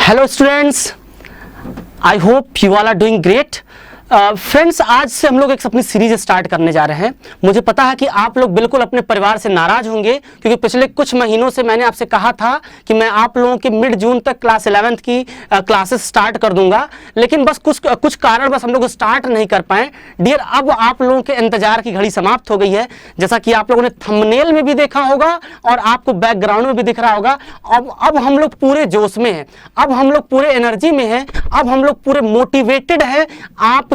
Hello students, I hope you all are doing great. Friends, आज से हम लोग एक अपनी सीरीज स्टार्ट करने जा रहे हैं। मुझे पता है कि आप लोग बिल्कुल अपने परिवार से नाराज होंगे, क्योंकि पिछले कुछ महीनों से मैंने आपसे कहा था कि मैं आप लोगों के मिड जून तक क्लास 11th की क्लासेस स्टार्ट कर दूंगा, लेकिन बस कुछ कारण बस हम लोग स्टार्ट नहीं कर पाए। डियर, अब आप लोगों के इंतजार की घड़ी समाप्त हो गई है। जैसा कि आप लोगों ने थंबनेल में भी देखा होगा और आपको बैकग्राउंड में भी दिख रहा होगा। अब हम लोग पूरे जोश में हैं, अब हम लोग पूरे एनर्जी में हैं, अब हम लोग पूरे मोटिवेटेड हैं आपके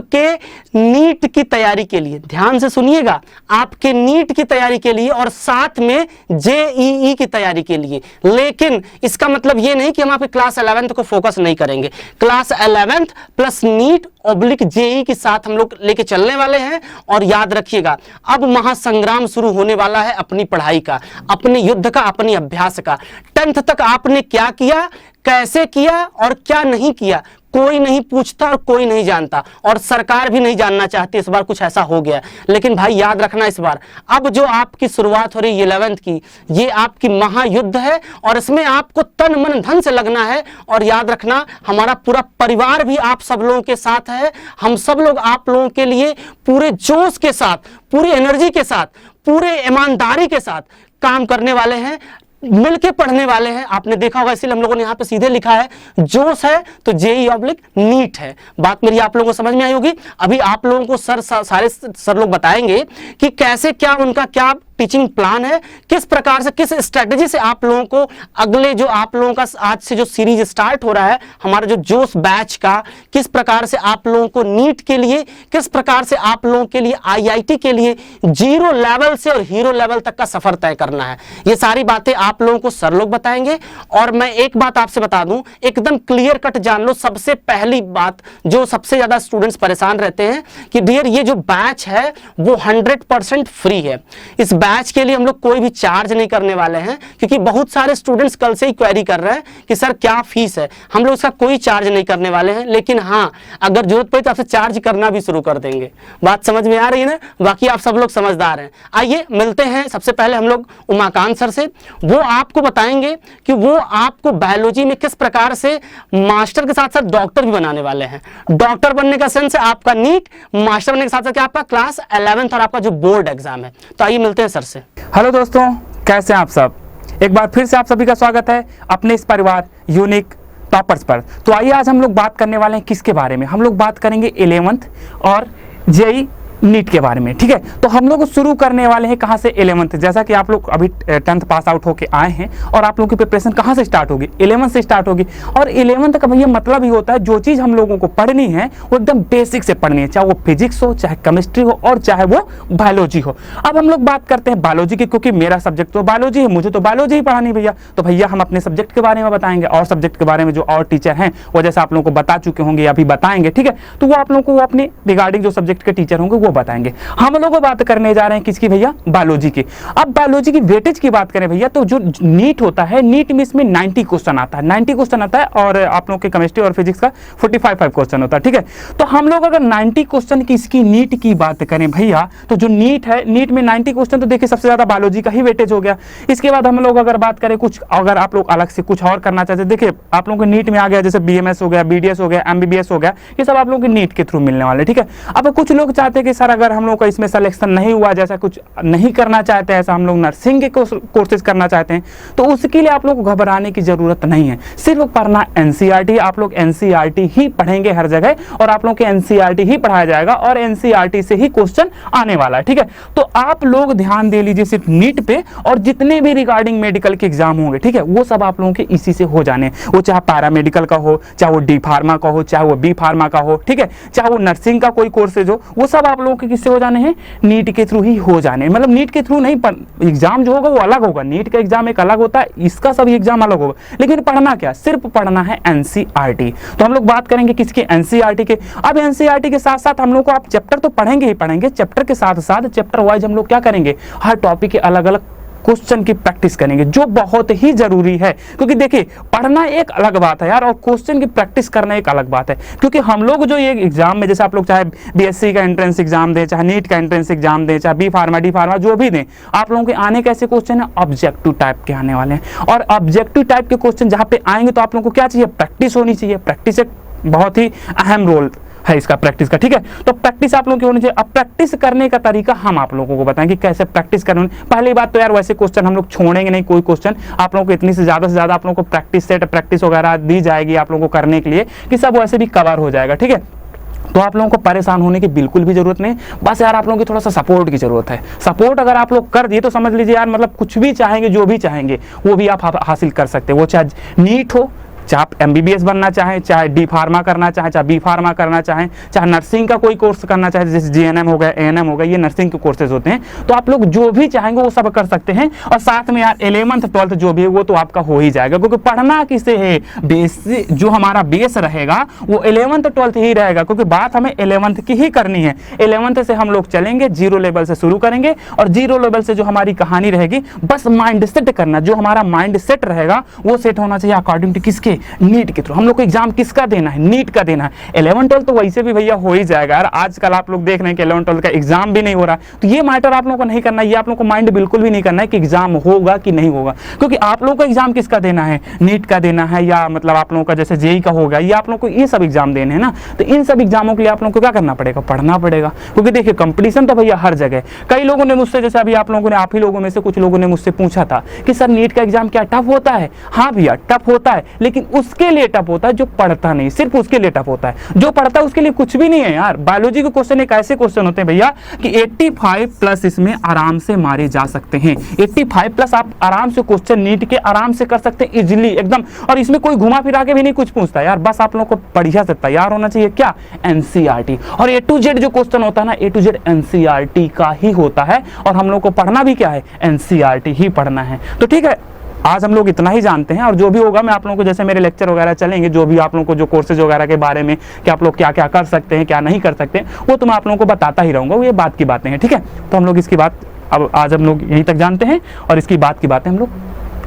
नीट की तैयारी के लिए। ध्यान से सुनिएगा, आपके नीट की तैयारी के लिए और साथ में जेईई की तैयारी के लिए। लेकिन इसका मतलब ये नहीं कि हम आपके क्लास 11th को फोकस नहीं करेंगे। Class 11th plus NEET oblique JEE के साथ हम लोग लेके चलने वाले हैं। और याद रखिएगा, अब महासंग्राम शुरू होने वाला है अपनी पढ़ाई का, अपने युद्ध का, अपने अभ्यास का। 10th तक आपने क्या किया, कैसे किया और क्या नहीं किया, कोई नहीं पूछता और कोई नहीं जानता, और सरकार भी नहीं जानना चाहती। इस बार कुछ ऐसा हो गया। लेकिन भाई याद रखना, इस बार अब जो आपकी शुरुआत हो रही है 11th की, ये आपकी महायुद्ध है और इसमें आपको तन मन धन से लगना है। और याद रखना, हमारा पूरा परिवार भी आप सब लोगों के साथ है। हम सब लोग आप लोगों के लिए पूरे जोश के साथ, पूरी एनर्जी के साथ, पूरे ईमानदारी के साथ काम करने वाले हैं, मिलके पढ़ने वाले हैं। आपने देखा होगा, इसलिए हम लोगों ने यहाँ पे सीधे लिखा है जोश है तो जेईई ऑब्लिक नीट है। बात मेरी आप लोगों को समझ में आई होगी। अभी आप लोगों को सारे सर लोग बताएंगे कि कैसे, क्या उनका क्या टीचिंग प्लान है, किस प्रकार से, किस स्ट्रेटजी से आप लोगों को अगले जो आप लोगों का आज से जो सीरीज स्टार्ट हो रहा है हमारा जो जोश बैच का, किस प्रकार से आप लोगों को नीट के लिए, किस प्रकार से आप लोगों के लिए आईआईटी के लिए जीरो लेवल से और हीरो लेवल तक का सफर तय करना है। ये सारी बातें आप लोगों को सर लोग बताएंगे। और मैं एक बात आपसे बता दूं, एकदम क्लियर कट जान लो। सबसे पहली बात जो सबसे ज्यादा स्टूडेंट्स परेशान रहते हैं कि डियर, ये जो बैच है वो 100% फ्री है। इस बैच के लिए हम लोग कोई भी चार्ज नहीं करने वाले हैं, क्योंकि बहुत सारे स्टूडेंट्स कल से ही क्वेरी कर रहे हैं कि सर क्या फीस है। हम लोग इसका कोई चार्ज नहीं करने वाले हैं, लेकिन हाँ, अगर जरूरत पड़े तो आपसे चार्ज करना भी शुरू कर देंगे। बात समझ में आ रही है ना? बाकी आप सब लोग समझदार हैं। आइए मिलते हैं सबसे पहले हम लोग उमाकांत सर से। वो आपको बताएंगे कि वो आपको बायोलॉजी में किस प्रकार से मास्टर के साथ साथ डॉक्टर भी बनाने वाले हैं। डॉक्टर बनने का सेंस है आपका नीट, मास्टर बनने के साथ साथ आपका क्लास 11th और आपका जो बोर्ड एग्जाम है। तो आइए मिलते हैं सर से। हेलो दोस्तों, कैसे हैं आप सब? एक बार फिर से आप सभी का स्वागत है अपने इस परिवार यूनिक टॉपर्स पर। तो आइए आज हम लोग बात करने वाले हैं किसके बारे में? हम लोग बात करेंगे 11th और जेईई नीट के बारे में। ठीक है, तो हम लोग शुरू करने वाले हैं कहाँ से? 11th। जैसा कि आप लोग अभी 10th पास आउट होके आए हैं और आप लोगों की प्रिपरेशन कहाँ से स्टार्ट होगी? 11th से स्टार्ट होगी। और 11th का भैया मतलब ही होता है जो चीज़ हम लोगों को पढ़नी है वो एकदम बेसिक से पढ़नी है, चाहे वो फिजिक्स हो, चाहे केमिस्ट्री हो और चाहे वो बायोलॉजी हो। अब हम लोग बात करते हैं बायोलॉजी की, क्योंकि मेरा सब्जेक्ट तो बायोलॉजी है, मुझे तो बायोलॉजी ही पढ़ानी भैया। तो भैया हम अपने सब्जेक्ट के बारे में बताएंगे और सब्जेक्ट के बारे में जो और टीचर हैं वो जैसे आप लोगों को बता चुके होंगे या अभी बताएंगे। ठीक है, तो वो आप लोगों को अपने रिगार्डिंग जो सब्जेक्ट के टीचर होंगे वो बताएंगे। हम लोग बात करने जा रहे हैं किसकी भैया? बायोलॉजी की। अब बायोलॉजी की वेटेज की बात करें भैया, तो जो नीट होता है, नीट में इसमें 90 क्वेश्चन आता है, 90 क्वेश्चन आता है। और आप लोगों के केमिस्ट्री और फिजिक्स का 45 क्वेश्चन होता है। ठीक है, तो हम लोग अगर 90 क्वेश्चन की इसकी नीट की बात करें भैया, तो जो नीट है, नीट में 90 क्वेश्चन, तो देखिए सबसे ज्यादा बायोलॉजी का ही वेटेज हो गया। इसके बाद हम लोग अगर बात करें कुछ, अगर आप लोग अलग से कुछ और करना चाहते हैं, देखिए आप लोगों को नीट में आ गया जैसे BMS हो गया, BDS हो गया, MBBS हो गया, ये सब आप लोगों के नीट के थ्रू मिलने वाले। ठीक है, अब कुछ लोग चाहते हैं कि सर अगर हम लोग का इसमें सिलेक्शन नहीं हुआ, जैसा कुछ नहीं करना चाहते हैं, ऐसा हम लोग नर्सिंग के कोर्सेज करना चाहते हैं, तो उसके लिए आप लोग को घबराने की जरूरत नहीं है। सिर्फ पढ़ना NCERT, आप लोग NCERT ही पढ़ेंगे हर जगह, और आप लोग के NCERT ही पढ़ाया जाएगा और NCERT से ही क्वेश्चन आने वाला है। ठीक है, तो आप लोग ध्यान दे लीजिए सिर्फ नीट पे, और जितने भी रिगार्डिंग मेडिकल के एग्जाम होंगे, ठीक है, वो सब आप लोगों के इसी से हो जाने। वो चाहे पैरामेडिकल का हो, चाहे वो D फार्मा का हो, चाहे वो B फार्मा का हो, ठीक है, चाहे वो नर्सिंग का कोई कोर्सेज हो, वो सब आप लोगों के किससे हो जाने हैं? नीट के थ्रू ही हो जाने। मतलब नीट के थ्रू नहीं, एग्जाम जो होगा वो अलग होगा। नीट का एग्जाम एक अलग होता है, इसका सभी एग्जाम अलग होगा। लेकिन पढ़ना क्या? सिर्फ पढ़ना है NCERT। तो हम लोग बात करेंगे किसके? NCERT के। अब NCERT के साथ साथ हम लोग को आप चैप्टर तो पढ़ेंगे ही पढ़ेंगे, चैप्टर के साथ साथ चैप्टर वाइज हम लोग क्या करेंगे? हर टॉपिक के अलग अलग क्वेश्चन की प्रैक्टिस करेंगे, जो बहुत ही जरूरी है। क्योंकि देखिए पढ़ना एक अलग बात है यार, और क्वेश्चन की प्रैक्टिस करना एक अलग बात है। क्योंकि हम लोग जो ये एग्जाम में, जैसे आप लोग चाहे बीएससी का एंट्रेंस एग्जाम दें, चाहे नीट का एंट्रेंस एग्जाम दें, चाहे बी फार्मा डी फार्मा जो भी दें, आप लोगों के आने कैसे क्वेश्चन है, ऑब्जेक्टिव टाइप के आने वाले हैं। और ऑब्जेक्टिव टाइप के क्वेश्चन जहां पे आएंगे तो आप लोगों को क्या चाहिए, प्रैक्टिस होनी चाहिए। प्रैक्टिस एक बहुत ही अहम रोल है इसका, प्रैक्टिस का, ठीक है। तो प्रैक्टिस आप लोगों की होनी चाहिए। अब प्रैक्टिस करने का तरीका हम आप लोगों को बताएं कि कैसे प्रैक्टिस करनी। पहली बात तो यार वैसे क्वेश्चन हम लोग छोड़ेंगे नहीं, कोई क्वेश्चन आप लोगों को इतनी से ज्यादा आप लोगों को प्रैक्टिस सेट, प्रैक्टिस वगैरह दी जाएगी आप लोगों को करने के लिए, कि सब वैसे भी कवर हो जाएगा, ठीक है। तो आप लोगों को परेशान होने की बिल्कुल भी जरूरत नहीं, बस यार आप लोगों की थोड़ा सा सपोर्ट की जरूरत है। सपोर्ट अगर आप लोग कर दिए तो समझ लीजिए यार, मतलब कुछ भी चाहेंगे, जो भी चाहेंगे वो भी आप हासिल कर सकते हैं। वो चाहे नीट हो, चाहे आप एमबीबीएस बनना चाहें, चाहे डी फार्मा करना चाहें, चाहे बी फार्मा करना चाहें, चाहे नर्सिंग का कोई कोर्स करना चाहें, जैसे जीएनएम हो गया, एएनएम हो गया, ये नर्सिंग के कोर्सेज होते हैं। तो आप लोग जो भी चाहेंगे वो सब कर सकते हैं। और साथ में यार 11th 12th जो भी है वो तो आपका हो ही जाएगा, क्योंकि पढ़ना किसे है, बेस, जो हमारा बेस रहेगा वो 11th 12th ही रहेगा। क्योंकि बात हमें 11th की ही करनी है। 11th से हम लोग चलेंगे, जीरो लेवल से शुरू करेंगे, और जीरो लेवल से जो हमारी कहानी रहेगी, बस माइंड सेट करना, जो हमारा माइंड सेट रहेगा वो सेट होना चाहिए अकॉर्डिंग टू किसके, नीट के थ्रू। हम लोग को एग्जाम किसका देना है, नीट का देना है। 11 12 तो वैसे भी भैया हो ही जाएगा यार, आजकल आप लोग देख रहे हैं कि 11 12 का एग्जाम भी नहीं हो रहा है। तो ये मैटर आप लोगों को नहीं करना है, ये आप लोगों को माइंड बिल्कुल भी नहीं करना है कि एग्जाम होगा कि नहीं होगा। क्योंकि आप लोगों को एग्जाम किसका देना है, नीट का देना है, या मतलब आप लोगों का जैसे जेई का होगा, ये आप लोगों को ये सब एग्जाम देने हैं ना। तो इन सब एग्जामों के लिए आप लोगों को क्या करना पड़ेगा, पढ़ना पड़ेगा। क्योंकि देखिए कंपटीशन तो भैया हर जगह। कई लोगों ने मुझसे, जैसे अभी आप लोगों ने, आप ही लोगों में से कुछ लोगों ने मुझसे पूछा था कि सर नीट का एग्जाम क्या टफ होता है। हाँ भैया टफ होता है, लेकिन उसके लिए टफ होता है जो पढ़ता नहीं, सिर्फ उसके लिए टफ होता है। जो पढ़ता है उसके लिए कुछ भी नहीं है यार। बायोलॉजी के क्वेश्चन एक ऐसे क्वेश्चन होते हैं भैया कि 85 प्लस इसमें आराम से मारे जा सकते हैं। 85 प्लस आप आराम से क्वेश्चन नीट के आराम से कर सकते हैं इजीली एकदम। और इसमें कोई घुमा फिरा के भी नहीं कुछ पूछता यार, बस आप लोगों को बढ़िया से तैयार होना चाहिए। क्या, एनसीईआरटी। और ए टू जेड जो क्वेश्चन होता है ना, ए टू जेड एनसीईआरटी का ही होता है। और हम लोग को पढ़ना भी क्या है, एनसीईआरटी ही पढ़ना है। तो ठीक है, आज हम लोग इतना ही जानते हैं। और जो भी होगा मैं आप लोगों को, जैसे मेरे लेक्चर वगैरह चलेंगे, जो भी आप लोगों को जो कोर्सेज वगैरह के बारे में कि आप लोग क्या क्या कर सकते हैं, क्या नहीं कर सकते, वो तो मैं आप लोगों को बताता ही रहूँगा। वो ये बात की बातें हैं, ठीक है। तो हम लोग इसकी बात अब आज हम लोग यहीं तक जानते हैं, और इसकी बात की बातें हम लोग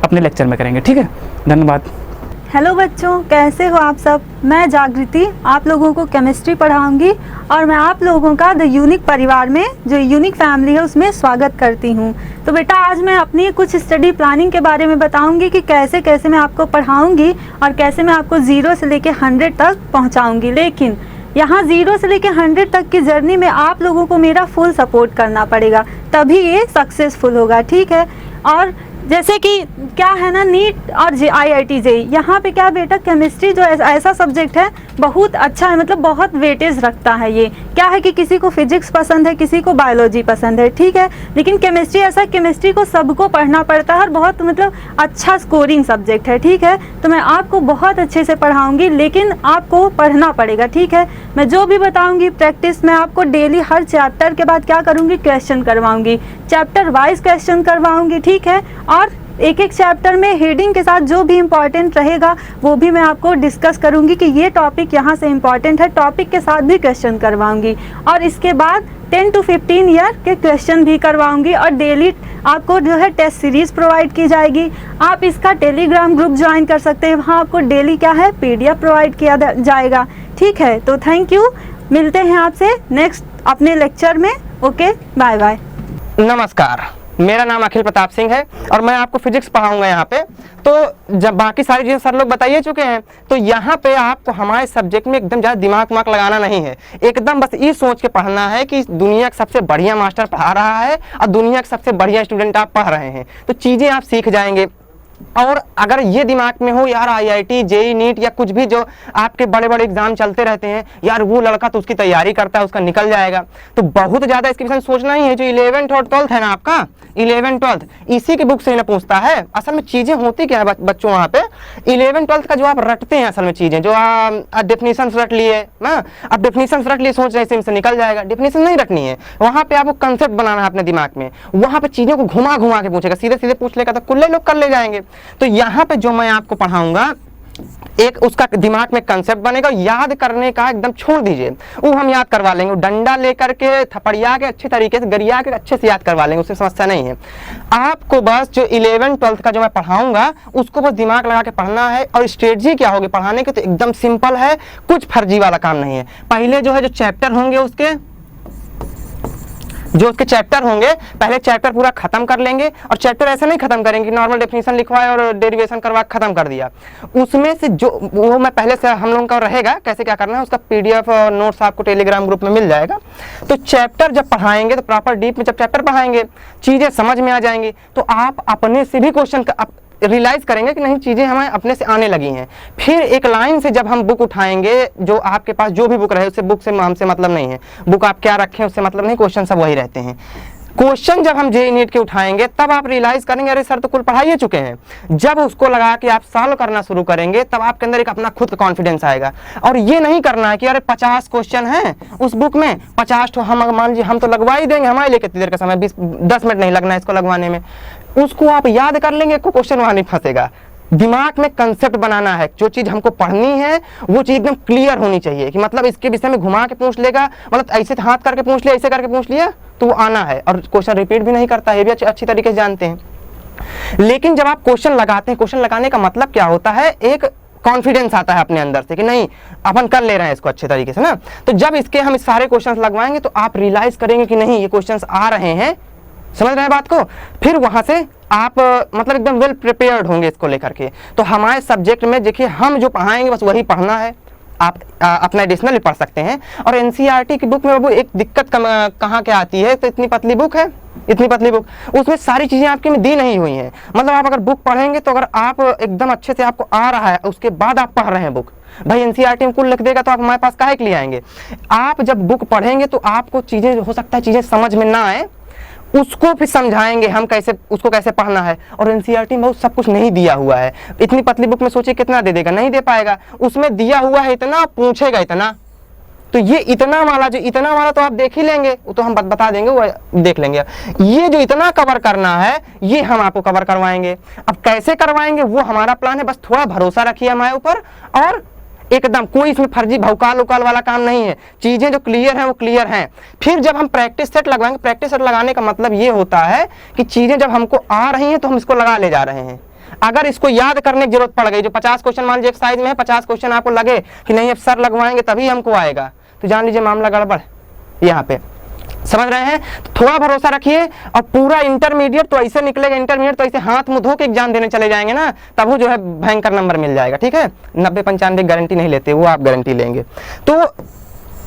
अपने लेक्चर में करेंगे, ठीक है। धन्यवाद। हेलो बच्चों, कैसे हो आप सब। मैं जागृति आप लोगों को केमिस्ट्री पढ़ाऊंगी, और मैं आप लोगों का द यूनिक परिवार में, जो यूनिक फैमिली है, उसमें स्वागत करती हूं। तो बेटा आज मैं अपनी कुछ स्टडी प्लानिंग के बारे में बताऊंगी कि कैसे कैसे मैं आपको पढ़ाऊंगी और कैसे मैं आपको 0 से लेके 100 तक पहुंचाऊंगी। लेकिन यहाँ 0 से लेके 100 तक की जर्नी में आप लोगों को मेरा फुल सपोर्ट करना पड़ेगा, तभी ये सक्सेसफुल होगा, ठीक है। और जैसे कि क्या है ना, नीट और IIT जेईई, यहाँ पे क्या बेटा, केमिस्ट्री जो ऐसा सब्जेक्ट है बहुत अच्छा है, मतलब बहुत वेटेज रखता है। ये क्या है कि किसी को फिजिक्स पसंद है, किसी को बायोलॉजी पसंद है, ठीक है। लेकिन केमिस्ट्री ऐसा, केमिस्ट्री को सबको पढ़ना पड़ता है, और बहुत मतलब अच्छा स्कोरिंग सब्जेक्ट है, ठीक है। तो मैं आपको बहुत अच्छे से पढ़ाऊँगी, लेकिन आपको पढ़ना पड़ेगा, ठीक है। मैं जो भी बताऊँगी प्रैक्टिस, मैं आपको डेली हर चैप्टर के बाद क्या करूँगी, क्वेश्चन करवाऊँगी, चैप्टर वाइज क्वेश्चन करवाऊँगी, ठीक है। और एक एक चैप्टर में हेडिंग के साथ जो भी इम्पॉर्टेंट रहेगा वो भी मैं आपको डिस्कस करूंगी कि ये टॉपिक यहाँ से इम्पॉर्टेंट है, टॉपिक के साथ भी क्वेश्चन करवाऊंगी। और इसके बाद 10 to 15 ईयर के क्वेश्चन भी करवाऊंगी, और डेली आपको जो है टेस्ट सीरीज प्रोवाइड की जाएगी। आप इसका टेलीग्राम ग्रुप ज्वाइन कर सकते हैं, वहाँ आपको डेली क्या है, PDF प्रोवाइड किया जाएगा, ठीक है। तो थैंक यू, मिलते हैं आपसे नेक्स्ट अपने लेक्चर में। Okay, bye bye. नमस्कार, मेरा नाम अखिल प्रताप सिंह है, और मैं आपको फिजिक्स पढ़ाऊंगा यहाँ पे। तो जब बाकी सारी चीज़ें सर लोग बताइए चुके हैं, तो यहाँ पे आपको हमारे सब्जेक्ट में एकदम ज़्यादा दिमाग लगाना नहीं है। एकदम बस ये सोच के पढ़ना है कि दुनिया का सबसे बढ़िया मास्टर पढ़ा रहा है और दुनिया के सबसे बढ़िया स्टूडेंट आप पढ़ रहे हैं, तो चीज़ें आप सीख जाएंगे। और अगर ये दिमाग में हो यार IIT जेईई नीट या कुछ भी जो आपके बड़े बड़े एग्जाम चलते रहते हैं, यार वो लड़का तो उसकी तैयारी करता है, उसका निकल जाएगा, तो बहुत ज़्यादा इसके विषय में सोचना ही है। जो 11th और 12th है ना आपका, 11 12 इसी की बुक से ही ना पूछता है। असल में चीज़ें होती क्या है बच्चों, वहाँ पे 11 12 का जो आप रटते हैं, असल में चीज़ें जो डेफिनेशन रट लिए ना, अब डेफिनेशन रट लिए, सोच रहे से निकल जाएगा। डेफिनेशन नहीं रटनी है, वहाँ पे आपको कंसेप्ट बनाना है अपने दिमाग में। वहाँ पे चीज़ों को घुमा घुमा के पूछेगा, सीधे सीधे पूछ लेगा तो कुल्ले लोग कर ले जाएंगे। तो यहाँ पे जो मैं आपको पढ़ाऊंगा एक उसका दिमाग में कंसेप्ट बनेगा, याद करने का एकदम छोड़ दीजिए, वो हम याद करवा लेंगे, डंडा लेकर के थपड़िया के अच्छे तरीके से गरिया के अच्छे से याद करवा लेंगे, उससे समस्या नहीं है। आपको बस जो 11 12 का जो मैं पढ़ाऊंगा उसको बस दिमाग लगा के पढ़ना है। और स्ट्रेटजी क्या होगी पढ़ाने की, तो एकदम सिंपल है, कुछ फर्जी वाला काम नहीं है। पहले जो है जो चैप्टर होंगे उसके चैप्टर होंगे, पहले चैप्टर पूरा खत्म कर लेंगे। और चैप्टर ऐसे नहीं खत्म करेंगे कि नॉर्मल डेफिनेशन लिखवाए और डेरिवेशन करवा खत्म कर दिया। उसमें से जो वो मैं पहले से हम लोगों का रहेगा कैसे क्या करना है, उसका PDF और नोट्स आपको टेलीग्राम ग्रुप में मिल जाएगा। तो चैप्टर जब पढ़ाएंगे तो प्रॉपर डीप में जब चैप्टर पढ़ाएंगे चीजें समझ में आ जाएंगी, तो आप अपने से भी क्वेश्चन रियलाइज करेंगे कि नहीं चीजें हमें अपने से आने लगी हैं। फिर एक लाइन से जब हम बुक उठाएंगे, जो आपके पास जो भी बुक रहे उससे बुक से हमसे मतलब नहीं है, बुक आप क्या रखें उससे मतलब नहीं, क्वेश्चन सब वही रहते हैं। क्वेश्चन जब हम JEE नीट के उठाएंगे तब आप रियलाइज करेंगे अरे सर तो कुल पढ़ाई ही चुके हैं। जब उसको लगा कि आप सॉल्व करना शुरू करेंगे तब आपके अंदर एक अपना खुद का कॉन्फिडेंस आएगा। और ये नहीं करना है कि अरे 50 क्वेश्चन हैं उस बुक में, 50 तो हम मान लीजिए हम तो लगवा ही देंगे, हमारे लिए कितनी देर का समय, 10 मिनट नहीं लगना है इसको लगवाने में। उसको आप याद कर लेंगे, कोई क्वेश्चन वहां नहीं फंसेगा। दिमाग में कंसेप्ट बनाना है, जो चीज हमको पढ़नी है वो चीज एकदम क्लियर होनी चाहिए कि मतलब इसके विषय में घुमा के पूछ लेगा, मतलब ऐसे हाथ करके पूछ लिया, ऐसे करके पूछ लिया तो वो आना है। और क्वेश्चन रिपीट भी नहीं करता है, ये भी अच्छी तरीके से जानते हैं। लेकिन जब आप क्वेश्चन लगाते हैं, क्वेश्चन लगाने का मतलब क्या होता है, एक कॉन्फिडेंस आता है अपने अंदर से कि नहीं अपन कर ले रहे हैं इसको अच्छे तरीके से ना। तो जब इसके हम इस सारे क्वेश्चंस लगवाएंगे तो आप रियलाइज करेंगे कि नहीं ये क्वेश्चंस आ रहे हैं, समझ रहे हैं बात को। फिर वहां से आप मतलब एकदम वेल प्रिपेयर्ड होंगे इसको लेकर के। तो हमारे सब्जेक्ट में देखिए हम जो पढ़ाएंगे बस वही पढ़ना है, आप अपना एडिशनल भी पढ़ सकते हैं। और NCERT की बुक में बाबू एक दिक्कत कहाँ क्या आती है, तो इतनी पतली बुक है, इतनी पतली बुक, उसमें सारी चीजें आपके में दी नहीं हुई हैं। मतलब आप अगर बुक पढ़ेंगे तो अगर आप एकदम अच्छे से आपको आ रहा है उसके बाद आप पढ़ रहे हैं बुक, भाई NCERT में कुल लिख देगा तो आप हमारे पास काहे के लिए आएंगे। आप जब बुक पढ़ेंगे तो आपको चीजें हो सकता है चीजें समझ में ना आए, उसको फिर समझाएंगे हम कैसे उसको कैसे पढ़ना है। और NCERT में बहुत सब कुछ नहीं दिया हुआ है, इतनी पतली बुक में सोचिए कितना दे देगा, नहीं दे पाएगा। उसमें दिया हुआ है इतना, पूछेगा इतना। तो ये इतना वाला तो आप देख ही लेंगे, वो तो हम बता देंगे, वो देख लेंगे। ये जो इतना कवर करना है ये हम आपको कवर करवाएंगे। अब कैसे करवाएंगे वो हमारा प्लान है, बस थोड़ा भरोसा रखिए हमारे ऊपर। और एकदम कोई इसमें फर्जी भौकाल उकाल वाला काम नहीं है, चीजें जो क्लियर हैं वो क्लियर हैं। फिर जब हम प्रैक्टिस सेट लगवाएंगे, प्रैक्टिस सेट लगाने का मतलब ये होता है कि चीजें जब हमको आ रही हैं तो हम इसको लगा ले जा रहे हैं। अगर इसको याद करने की जरूरत पड़ गई, जो 50 क्वेश्चन मान लीजिए एक साइज में है, 50 क्वेश्चन आपको लगे कि नहीं अब सर लगवाएंगे तभी हमको आएगा, तो जान लीजिए मामला गड़बड़ यहाँ पे, समझ रहे हैं। तो थोड़ा भरोसा रखिए। और पूरा इंटरमीडिएट तो ऐसे निकलेगा, इंटरमीडिएट तो ऐसे हाथ मुंह धो के एग्जाम देने चले जाएंगे ना, तब वो जो है भयंकर नंबर मिल जाएगा, ठीक है। 90-95 गारंटी नहीं लेते, वो आप गारंटी लेंगे। तो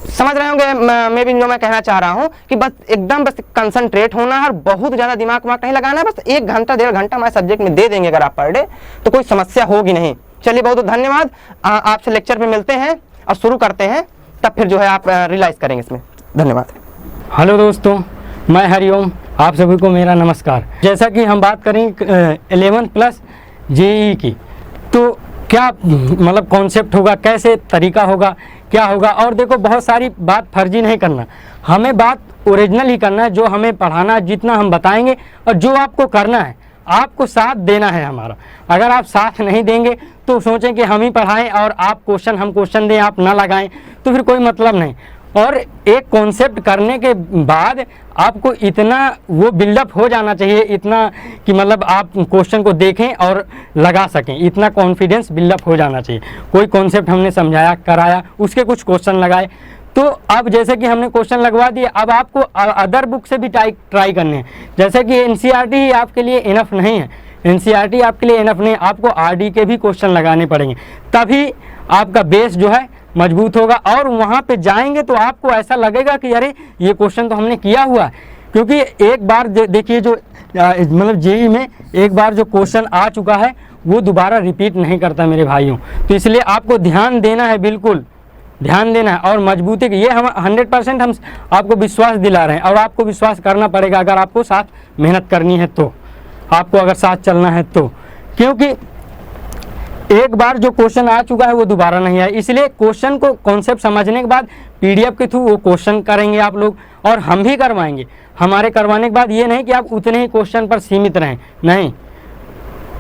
समझ रहे होंगे मैं भी जो मैं कहना चाह रहा हूँ कि बस एकदम बस कंसंट्रेट होना है और बहुत ज्यादा दिमाग नहीं लगाना है। बस 1 घंटा 1.5 घंटा हमारे सब्जेक्ट में दे देंगे अगर आप पर डे तो कोई समस्या होगी नहीं। चलिए बहुत बहुत धन्यवाद, आपसे लेक्चर में मिलते हैं और शुरू करते हैं, तब फिर जो है आप रियलाइज करेंगे इसमें। धन्यवाद। हेलो दोस्तों, मैं हरिओम, आप सभी को मेरा नमस्कार। जैसा कि हम बात करें 11+ JEE की, तो क्या मतलब कॉन्सेप्ट होगा, कैसे तरीका होगा, क्या होगा। और देखो बहुत सारी बात फर्जी नहीं करना, हमें बात ओरिजिनल ही करना है। जो हमें पढ़ाना जितना हम बताएंगे और जो आपको करना है, आपको साथ देना है हमारा। अगर आप साथ नहीं देंगे तो सोचें कि हम ही पढ़ाएं और आप हम क्वेश्चन दें, आप ना लगाएं, तो फिर कोई मतलब नहीं। और एक कॉन्सेप्ट करने के बाद आपको इतना वो बिल्डअप हो जाना चाहिए, इतना कि मतलब आप क्वेश्चन को देखें और लगा सकें, इतना कॉन्फिडेंस बिल्डअप हो जाना चाहिए। कोई कॉन्सेप्ट हमने समझाया कराया, उसके कुछ क्वेश्चन लगाए, तो अब जैसे कि हमने क्वेश्चन लगवा दिए, अब आपको अदर बुक से भी ट्राई करने हैं। जैसे कि NCERT ही आपके लिए इनफ नहीं है, NCERT आपके लिए इनफ नहीं है, आपको RD के भी क्वेश्चन लगाने पड़ेंगे, तभी आपका बेस जो है मजबूत होगा। और वहाँ पे जाएंगे तो आपको ऐसा लगेगा कि अरे ये क्वेश्चन तो हमने किया हुआ है। क्योंकि एक बार देखिए जो मतलब JEE में एक बार जो क्वेश्चन आ चुका है वो दोबारा रिपीट नहीं करता मेरे भाइयों। तो इसलिए आपको ध्यान देना है, बिल्कुल ध्यान देना है और मजबूती की, ये हम 100% हम आपको विश्वास दिला रहे हैं। और आपको विश्वास करना पड़ेगा अगर आपको साथ मेहनत करनी है तो, आपको अगर साथ चलना है तो, क्योंकि एक बार जो क्वेश्चन आ चुका है वो दोबारा नहीं आया। इसलिए क्वेश्चन को कॉन्सेप्ट समझने के बाद PDF के थ्रू वो क्वेश्चन करेंगे आप लोग और हम भी करवाएंगे। हमारे करवाने के बाद ये नहीं कि आप उतने ही क्वेश्चन पर सीमित रहें, नहीं,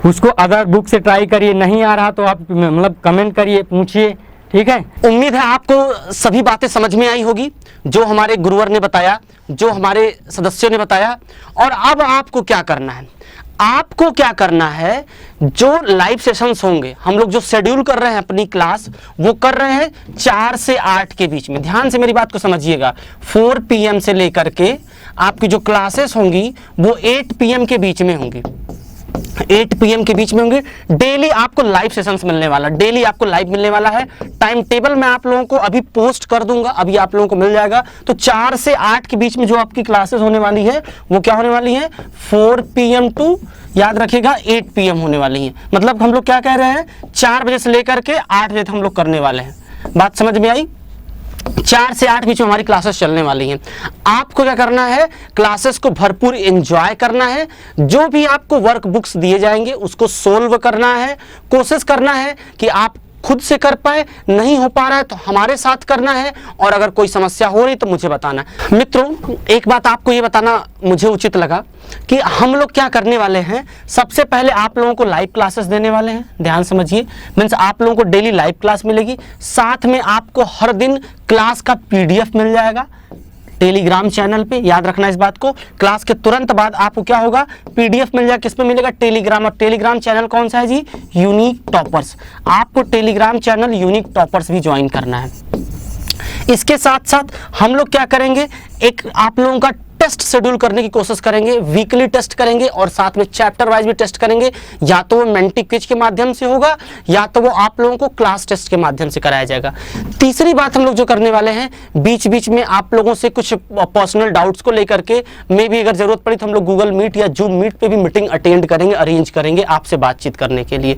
उसको अदर बुक से ट्राई करिए, नहीं आ रहा तो आप मतलब कमेंट करिए, पूछिए, ठीक है। उम्मीद है आपको सभी बातें समझ में आई होगी, जो हमारे गुरुवर ने बताया, जो हमारे सदस्यों ने बताया। और अब आपको क्या करना है, आपको क्या करना है, जो लाइव सेशंस होंगे, हम लोग जो शेड्यूल कर रहे हैं अपनी क्लास, वो कर रहे हैं 4 से 8 के बीच में। ध्यान से मेरी बात को समझिएगा, 4 PM से लेकर के आपकी जो क्लासेस होंगी वो 8 PM के बीच में होंगी, 8 PM के बीच में होंगे। डेली आपको लाइव सेशंस मिलने वाला, डेली आपको लाइव मिलने वाला है। टाइम टेबल मैं आप लोगों को अभी पोस्ट कर दूंगा, अभी आप लोगों को मिल जाएगा। तो 4 से 8 के बीच में जो आपकी क्लासेस होने वाली है वो क्या होने वाली है, 4 PM टू याद रखिएगा 8 PM होने वाली है। मतलब हम लोग क्या कह रहे हैं, 4 बजे से लेकर के 8 बजे तक हम लोग करने वाले हैं। बात समझ में आई? 4 से 8 बीच में हमारी क्लासेस चलने वाली हैं। आपको क्या करना है, क्लासेस को भरपूर एंजॉय करना है। जो भी आपको वर्क बुक्स दिए जाएंगे उसको सोल्व करना है, कोशिश करना है कि आप खुद से कर पाए, नहीं हो पा रहा है तो हमारे साथ करना है, और अगर कोई समस्या हो रही तो मुझे बताना है। मित्रों, एक बात आपको ये बताना मुझे उचित लगा कि हम लोग क्या करने वाले हैं। सबसे पहले आप लोगों को लाइव क्लासेस देने वाले हैं, ध्यान समझिए। मीन्स आप लोगों को डेली लाइव क्लास मिलेगी, साथ में आपको हर दिन क्लास का PDF मिल जाएगा टेलीग्राम चैनल पे। याद रखना इस बात को, क्लास के तुरंत बाद आपको क्या होगा, PDF मिल जाएगा। किस पे मिलेगा, टेलीग्राम। और टेलीग्राम चैनल कौन सा है जी, यूनिक टॉपर्स। आपको टेलीग्राम चैनल यूनिक टॉपर्स भी ज्वाइन करना है। इसके साथ साथ हम लोग क्या करेंगे, एक आप लोगों का टेस्ट शेड्यूल करने की कोशिश करेंगे, वीकली टेस्ट करेंगे और साथ में चैप्टर वाइज भी टेस्ट करेंगे। या तो वो मेंटी क्विज के माध्यम से होगा, या तो वो आप लोगों को क्लास टेस्ट के माध्यम से कराया जाएगा। तीसरी बात हम लोग जो करने वाले हैं, बीच बीच में आप लोगों से कुछ पर्सनल डाउट्स को लेकर के मे भी अगर जरूरत पड़ी तो हम लोग गूगल मीट या जूम मीट पे भी मीटिंग अटेंड करेंगे, अरेंज करेंगे आपसे बातचीत करने के लिए।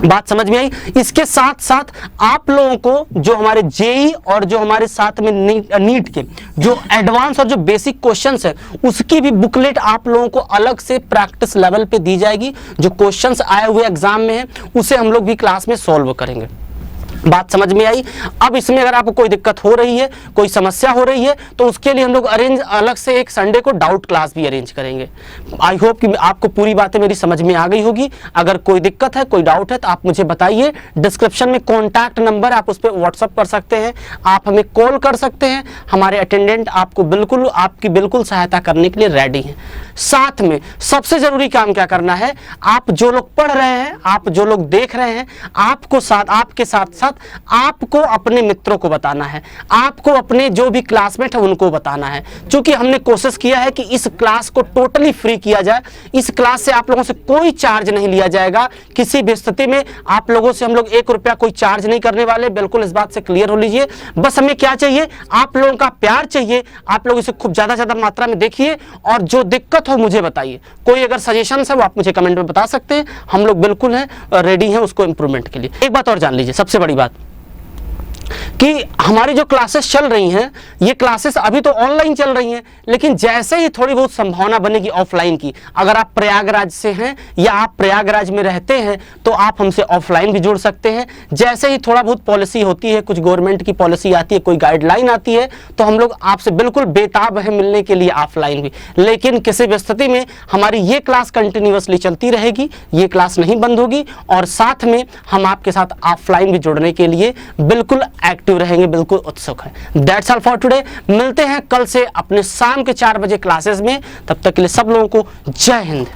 बात समझ में आई? इसके साथ साथ आप लोगों को जो हमारे जेई और जो हमारे साथ में नीट के जो एडवांस और जो बेसिक क्वेश्चंस है उसकी भी बुकलेट आप लोगों को अलग से प्रैक्टिस लेवल पे दी जाएगी। जो क्वेश्चंस आए हुए एग्जाम में है उसे हम लोग भी क्लास में सॉल्व करेंगे। बात समझ में आई? अब इसमें अगर आपको कोई दिक्कत हो रही है, कोई समस्या हो रही है, तो उसके लिए हम लोग अरेंज अलग से एक संडे को डाउट क्लास भी अरेंज करेंगे। आई होप कि आपको पूरी बातें मेरी समझ में आ गई होगी। अगर कोई दिक्कत है, कोई डाउट है तो आप मुझे बताइए। डिस्क्रिप्शन में कॉन्टैक्ट नंबर, आप उस पर व्हाट्सअप कर सकते हैं, आप हमें कॉल कर सकते हैं। हमारे अटेंडेंट आपको बिल्कुल आपकी बिल्कुल सहायता करने के लिए रेडी हैं। साथ में सबसे जरूरी काम क्या करना है, आप जो लोग पढ़ रहे हैं, आप जो लोग देख रहे हैं, आपके साथ साथ आपको अपने मित्रों को बताना है, आपको अपने जो भी क्लासमेट है उनको बताना है। क्योंकि हमने कोशिश किया है कि इस क्लास को टोटली फ्री किया जाए। इस क्लास से आप लोगों से कोई चार्ज नहीं लिया जाएगा, किसी भी स्थिति में आप लोगों से हम लोग 1 रुपया कोई चार्ज नहीं करने वाले। बिल्कुल इस बात से क्लियर हो लीजिए। बस हमें क्या चाहिए, आप लोगों का प्यार चाहिए। आप लोग इसे खूब ज्यादा मात्रा में देखिए और जो दिक्कत हो मुझे बताइए। कोई अगर सजेशन है वो आप मुझे कमेंट में बता सकते हैं। हम लोग बिल्कुल हैं, रेडी हैं उसको इंप्रूवमेंट के लिए। एक बात और जान लीजिए, सबसे बड़ी बात कि हमारी जो क्लासेस चल रही हैं, ये क्लासेस अभी तो ऑनलाइन चल रही हैं, लेकिन जैसे ही थोड़ी बहुत संभावना बनेगी ऑफलाइन की, अगर आप प्रयागराज से हैं या आप प्रयागराज में रहते हैं तो आप हमसे ऑफलाइन भी जुड़ सकते हैं। जैसे ही थोड़ा बहुत पॉलिसी होती है, कुछ गवर्नमेंट की पॉलिसी आती है, कोई गाइडलाइन आती है, तो हम लोग आपसे बिल्कुल बेताब है मिलने के लिए ऑफलाइन भी। लेकिन किसी भी स्थिति में हमारी ये क्लास कंटिन्यूअसली चलती रहेगी, ये क्लास नहीं बंद होगी। और साथ में हम आपके साथ ऑफलाइन भी जुड़ने के लिए बिल्कुल एक्टिव रहेंगे, बिल्कुल उत्सुक है। That's all for today. मिलते हैं कल से अपने शाम के 4 बजे क्लासेस में। तब तक के लिए सब लोगों को जय हिंद।